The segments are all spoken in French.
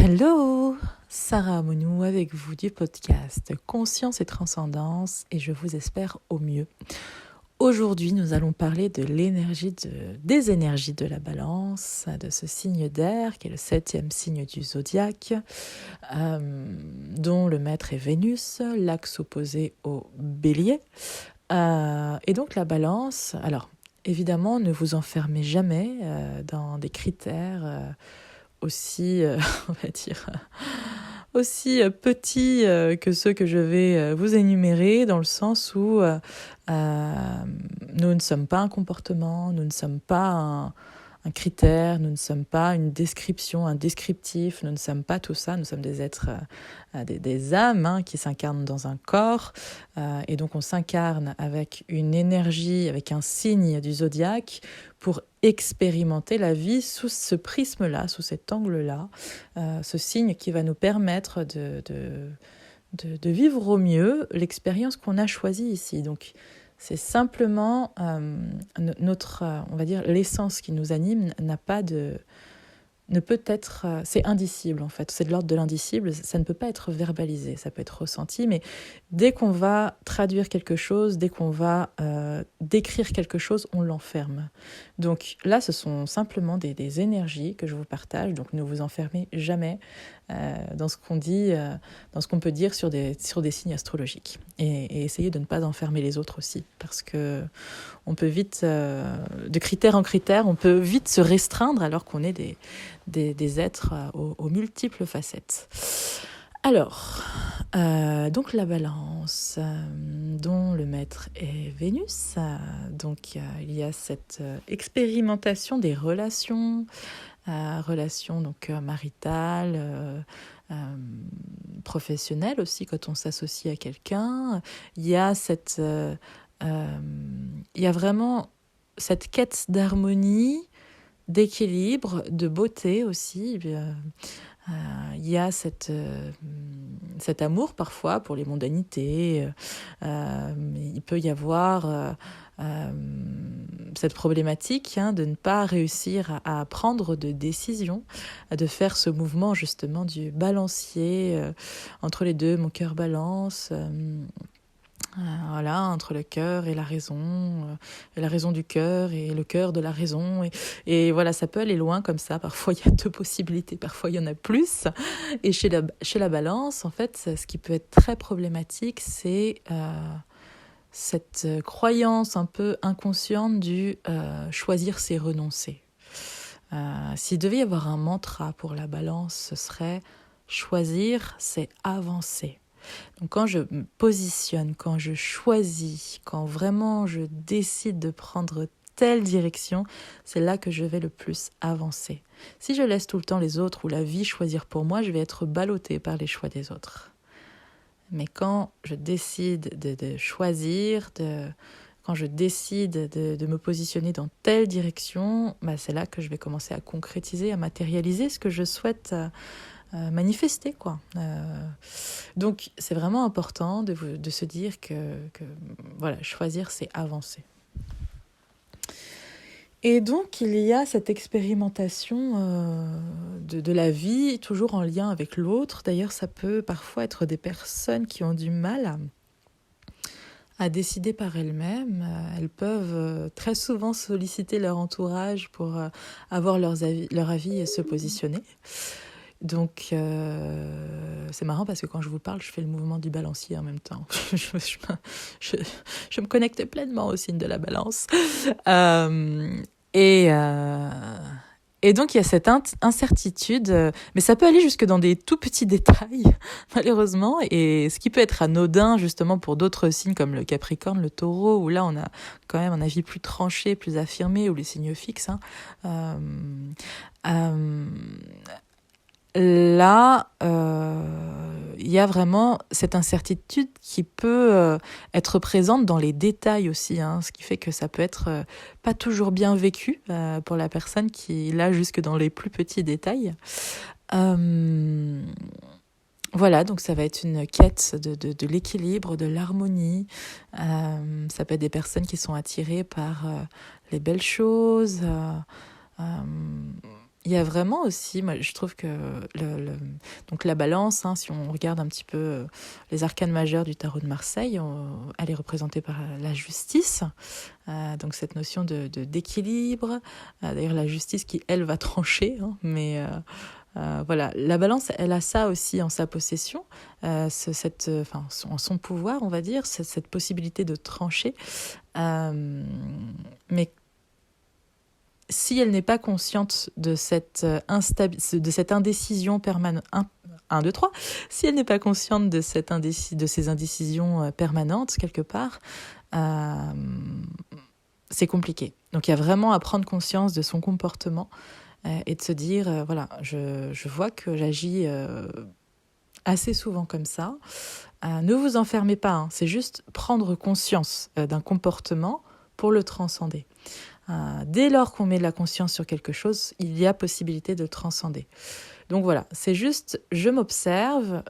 Hello, Sarah Amonou avec vous du podcast Conscience et Transcendance et je vous espère au mieux. Aujourd'hui, nous allons parler de des énergies de la balance, de ce signe d'air qui est le 7e signe du zodiaque, dont le maître est Vénus, l'axe opposé au bélier. Et donc la balance, alors évidemment, ne vous enfermez jamais dans des critères aussi, on va dire, aussi petits que ceux que je vais vous énumérer, dans le sens où nous ne sommes pas un comportement, nous ne sommes pas un critère, nous ne sommes pas une description, un descriptif, nous ne sommes pas tout ça, nous sommes des êtres, des âmes qui s'incarnent dans un corps, et donc on s'incarne avec une énergie, avec un signe du zodiaque pour expérimenter la vie sous ce prisme-là, sous cet angle-là, ce signe qui va nous permettre de vivre au mieux l'expérience qu'on a choisie ici. Donc, c'est simplement notre, on va dire, l'essence qui nous anime ne peut être, c'est indicible en fait, c'est de l'ordre de l'indicible, ça ne peut pas être verbalisé, ça peut être ressenti, mais dès qu'on va traduire quelque chose, dès qu'on va décrire quelque chose, on l'enferme. Donc là, ce sont simplement des énergies que je vous partage, donc ne vous enfermez jamais dans ce qu'on dit, dans ce qu'on peut dire sur des signes astrologiques. Et essayez de ne pas enfermer les autres aussi, parce que on peut vite, de critère en critère, on peut vite se restreindre alors qu'on est des êtres aux multiples facettes. Alors, donc la balance, dont le maître est Vénus, donc il y a cette expérimentation des relations, relations donc maritales, professionnelles aussi quand on s'associe à quelqu'un. Il y a il y a vraiment cette quête d'harmonie, d'équilibre, de beauté aussi. Il y a cet amour parfois pour les mondanités. Il peut y avoir cette problématique de ne pas réussir à prendre de décision, de faire ce mouvement justement du balancier entre les deux. Mon cœur balance. Voilà, entre le cœur et la raison du cœur et le cœur de la raison. Et voilà, ça peut aller loin comme ça. Parfois, il y a deux possibilités, parfois, il y en a plus. Et chez la balance, en fait, ce qui peut être très problématique, c'est cette croyance un peu inconsciente du choisir, c'est renoncer. S'il devait y avoir un mantra pour la balance, ce serait choisir, c'est avancer. Donc quand je me positionne, quand je choisis, quand vraiment je décide de prendre telle direction, c'est là que je vais le plus avancer. Si je laisse tout le temps les autres ou la vie choisir pour moi, je vais être ballottée par les choix des autres. Mais quand je décide de choisir, quand je décide de me positionner dans telle direction, c'est là que je vais commencer à concrétiser, à matérialiser ce que je souhaite manifester, quoi. Donc c'est vraiment important de se dire que voilà, choisir, c'est avancer. Et donc il y a cette expérimentation de la vie, toujours en lien avec l'autre. D'ailleurs, ça peut parfois être des personnes qui ont du mal à décider par elles-mêmes. Elles peuvent très souvent solliciter leur entourage pour avoir leur avis et se positionner. Donc, c'est marrant parce que quand je vous parle, je fais le mouvement du balancier en même temps. Je me connecte pleinement au signe de la balance. Et donc, il y a cette incertitude, mais ça peut aller jusque dans des tout petits détails, malheureusement. Et ce qui peut être anodin, justement, pour d'autres signes comme le Capricorne, le Taureau, où là, on a quand même un avis plus tranché, plus affirmé, ou les signes fixes. Là, il y a vraiment cette incertitude qui peut être présente dans les détails aussi, ce qui fait que ça peut être pas toujours bien vécu pour la personne qui l'a jusque dans les plus petits détails. Voilà, donc ça va être une quête de l'équilibre, de l'harmonie. Ça peut être des personnes qui sont attirées par les belles choses, il y a vraiment aussi, moi, je trouve que donc la balance, hein, si on regarde un petit peu les arcanes majeures du tarot de Marseille, elle est représentée par la justice, donc cette notion d'équilibre, d'ailleurs la justice qui, elle, va trancher, hein, mais voilà, la balance, elle a ça aussi en sa possession, en son pouvoir, on va dire, cette possibilité de trancher, mais si elle n'est pas consciente de cette indécision permanente, 1, 2, 3, si elle n'est pas consciente de ces indécisions permanentes quelque part, c'est compliqué. Donc il y a vraiment à prendre conscience de son comportement et de se dire, voilà, je vois que j'agis assez souvent comme ça. Ne vous enfermez pas, hein, c'est juste prendre conscience d'un comportement pour le transcender. Dès lors qu'on met de la conscience sur quelque chose, il y a possibilité de le transcender. Donc voilà, c'est juste, je m'observe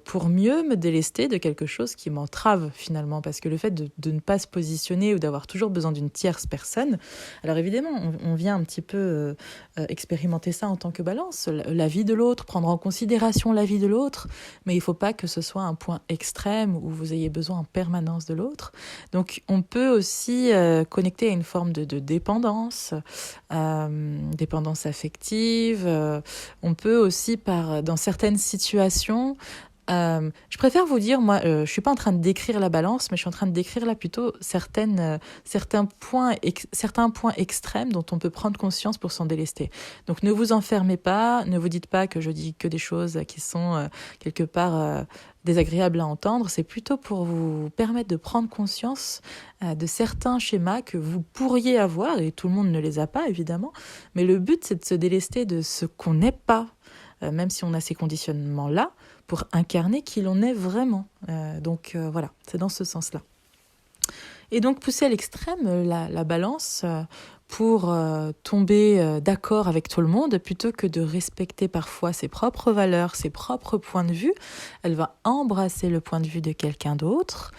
pour mieux me délester de quelque chose qui m'entrave finalement, parce que le fait de ne pas se positionner ou d'avoir toujours besoin d'une tierce personne, alors évidemment, on vient un petit peu expérimenter ça en tant que balance, la vie de l'autre, prendre en considération la vie de l'autre, mais il ne faut pas que ce soit un point extrême où vous ayez besoin en permanence de l'autre. Donc on peut aussi connecter à une forme de dépendance, dépendance affective, on peut aussi dans certaines situations, je préfère vous dire, moi, je suis pas en train de décrire la balance, mais je suis en train de décrire là plutôt certains points extrêmes dont on peut prendre conscience pour s'en délester. Donc ne vous enfermez pas, ne vous dites pas que je dis que des choses qui sont quelque part désagréables à entendre, c'est plutôt pour vous permettre de prendre conscience de certains schémas que vous pourriez avoir, et tout le monde ne les a pas évidemment, mais le but c'est de se délester de ce qu'on n'est pas, même si on a ces conditionnements-là, pour incarner qui l'on est vraiment. Donc voilà, c'est dans ce sens-là. Et donc pousser à l'extrême la balance pour tomber d'accord avec tout le monde, plutôt que de respecter parfois ses propres valeurs, ses propres points de vue, elle va embrasser le point de vue de quelqu'un d'autre,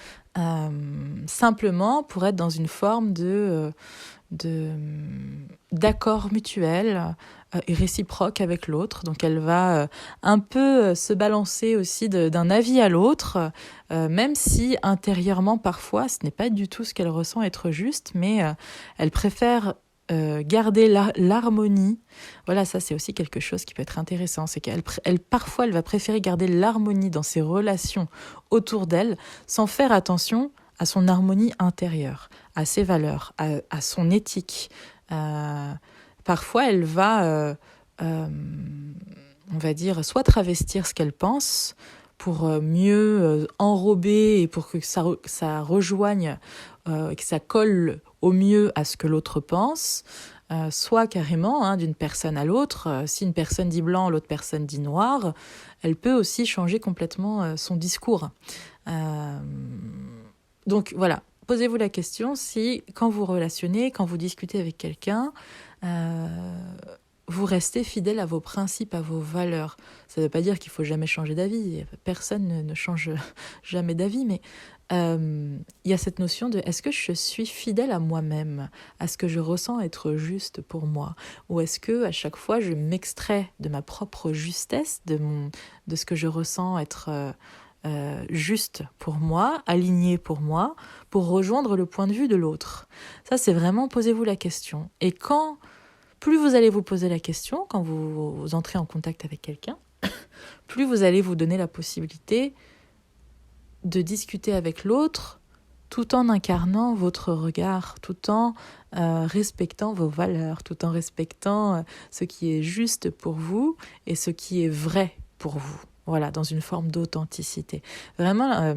simplement pour être dans une forme d'accord mutuel et réciproque avec l'autre. Donc elle va un peu se balancer aussi d'un avis à l'autre, même si intérieurement parfois ce n'est pas du tout ce qu'elle ressent être juste, mais elle préfère garder l'harmonie. Voilà, ça c'est aussi quelque chose qui peut être intéressant, c'est parfois elle va préférer garder l'harmonie dans ses relations autour d'elle, sans faire attention à son harmonie intérieure, à ses valeurs, à son éthique. Parfois, elle va, on va dire, soit travestir ce qu'elle pense pour mieux enrober et pour que ça rejoigne, que ça colle au mieux à ce que l'autre pense, soit carrément, d'une personne à l'autre. Si une personne dit blanc, l'autre personne dit noir, elle peut aussi changer complètement son discours. Donc voilà, posez-vous la question si, quand vous relationnez, quand vous discutez avec quelqu'un, vous restez fidèle à vos principes, à vos valeurs. Ça ne veut pas dire qu'il ne faut jamais changer d'avis. Personne ne change jamais d'avis, mais il y a cette notion de est-ce que je suis fidèle à moi-même, à ce que je ressens être juste pour moi, ou est-ce que à chaque fois je m'extrais de ma propre justesse, de ce que je ressens être juste pour moi, aligné pour moi, pour rejoindre le point de vue de l'autre. Ça, c'est vraiment, posez-vous la question. Et plus vous allez vous poser la question, quand vous entrez en contact avec quelqu'un, plus vous allez vous donner la possibilité de discuter avec l'autre tout en incarnant votre regard, tout en respectant vos valeurs, tout en respectant ce qui est juste pour vous et ce qui est vrai pour vous. Voilà, dans une forme d'authenticité. Vraiment,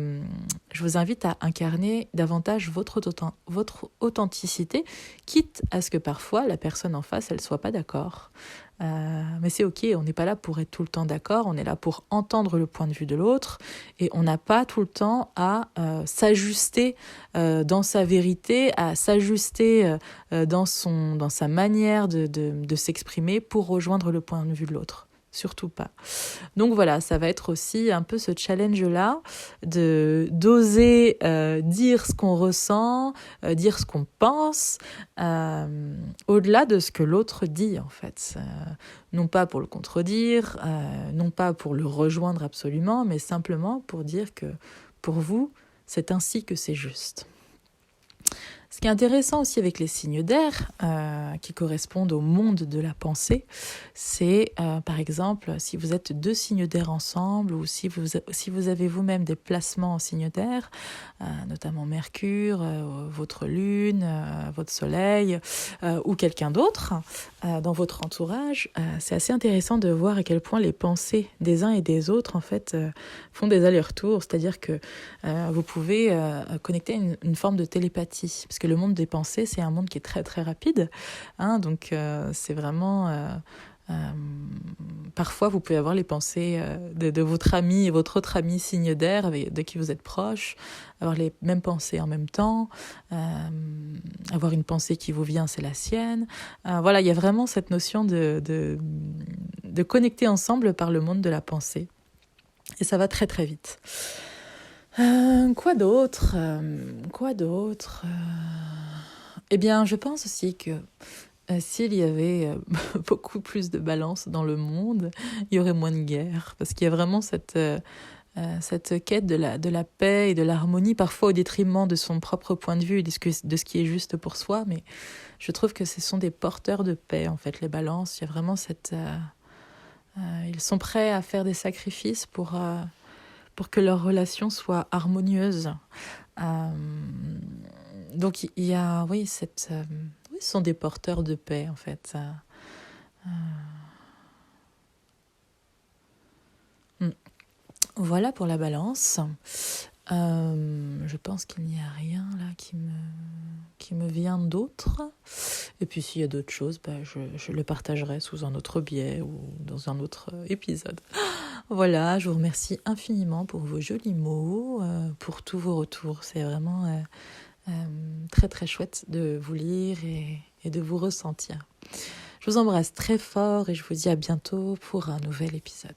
je vous invite à incarner davantage votre authenticité, quitte à ce que parfois la personne en face, elle ne soit pas d'accord. Mais c'est ok, on n'est pas là pour être tout le temps d'accord, on est là pour entendre le point de vue de l'autre, et on n'a pas tout le temps à s'ajuster dans sa vérité, à s'ajuster dans sa manière de s'exprimer pour rejoindre le point de vue de l'autre. Surtout pas. Donc voilà, ça va être aussi un peu ce challenge-là d'oser dire ce qu'on ressent, dire ce qu'on pense, au-delà de ce que l'autre dit en fait. Non pas pour le contredire, non pas pour le rejoindre absolument, mais simplement pour dire que pour vous, c'est ainsi que c'est juste. Ce qui est intéressant aussi avec les signes d'air, qui correspondent au monde de la pensée, c'est par exemple si vous êtes deux signes d'air ensemble ou si vous avez vous-même des placements en signes d'air, notamment Mercure, votre Lune, votre Soleil ou quelqu'un d'autre dans votre entourage, c'est assez intéressant de voir à quel point les pensées des uns et des autres en fait font des allers-retours, c'est-à-dire que vous pouvez connecter une forme de télépathie, parce que le monde des pensées, c'est un monde qui est très très rapide, hein, donc c'est vraiment... parfois, vous pouvez avoir les pensées de votre ami et votre autre ami signe d'air, de qui vous êtes proche, avoir les mêmes pensées en même temps, avoir une pensée qui vous vient, c'est la sienne. Voilà, il y a vraiment cette notion de connecter ensemble par le monde de la pensée. Et ça va très très vite. Quoi d'autre Eh bien, je pense aussi que s'il y avait beaucoup plus de balance dans le monde, il y aurait moins de guerres. Parce qu'il y a vraiment cette quête de la paix et de l'harmonie, parfois au détriment de son propre point de vue et de ce qui est juste pour soi. Mais je trouve que ce sont des porteurs de paix, en fait, les balances. Il y a vraiment cette... ils sont prêts à faire des sacrifices pour que leur relation soit harmonieuse. Donc il y a, oui, oui, ce sont des porteurs de paix en fait. Voilà pour la balance. Je pense qu'il n'y a rien là qui me vient d'autre. Et puis s'il y a d'autres choses, je le partagerai sous un autre biais ou dans un autre épisode. Voilà, je vous remercie infiniment pour vos jolis mots, pour tous vos retours. C'est vraiment très très chouette de vous lire et de vous ressentir. Je vous embrasse très fort et je vous dis à bientôt pour un nouvel épisode.